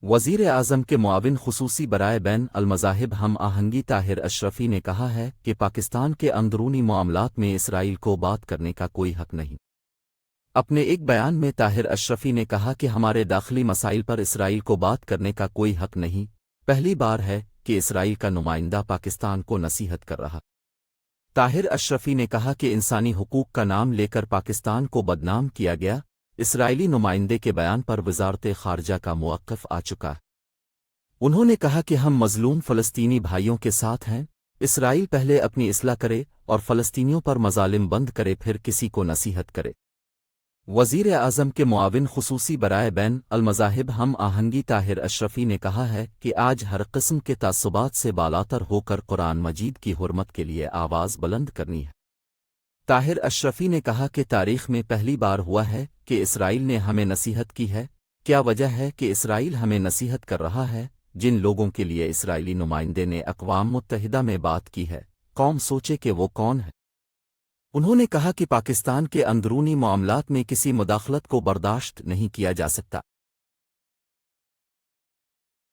وزیر اعظم کے معاون خصوصی برائے بین المذاہب ہم آہنگی طاہر اشرفی نے کہا ہے کہ پاکستان کے اندرونی معاملات میں اسرائیل کو بات کرنے کا کوئی حق نہیں۔ اپنے ایک بیان میں طاہر اشرفی نے کہا کہ ہمارے داخلی مسائل پر اسرائیل کو بات کرنے کا کوئی حق نہیں، پہلی بار ہے کہ اسرائیل کا نمائندہ پاکستان کو نصیحت کر رہا۔ طاہر اشرفی نے کہا کہ انسانی حقوق کا نام لے کر پاکستان کو بدنام کیا گیا۔ اسرائیلی نمائندے کے بیان پر وزارت خارجہ کا موقف آ چکا ہے۔ انہوں نے کہا کہ ہم مظلوم فلسطینی بھائیوں کے ساتھ ہیں۔ اسرائیل پہلے اپنی اصلاح کرے اور فلسطینیوں پر مظالم بند کرے، پھر کسی کو نصیحت کرے۔ وزیر اعظم کے معاون خصوصی برائے بین المذاہب ہم آہنگی طاہر اشرفی نے کہا ہے کہ آج ہر قسم کے تعصبات سے بالاتر ہو کر قرآن مجید کی حرمت کے لیے آواز بلند کرنی ہے۔ طاہر اشرفی نے کہا کہ تاریخ میں پہلی بار ہوا ہے کہ اسرائیل نے ہمیں نصیحت کی ہے۔ کیا وجہ ہے کہ اسرائیل ہمیں نصیحت کر رہا ہے؟ جن لوگوں کے لیے اسرائیلی نمائندے نے اقوام متحدہ میں بات کی ہے، قوم سوچے کہ وہ کون ہے۔ انہوں نے کہا کہ پاکستان کے اندرونی معاملات میں کسی مداخلت کو برداشت نہیں کیا جا سکتا۔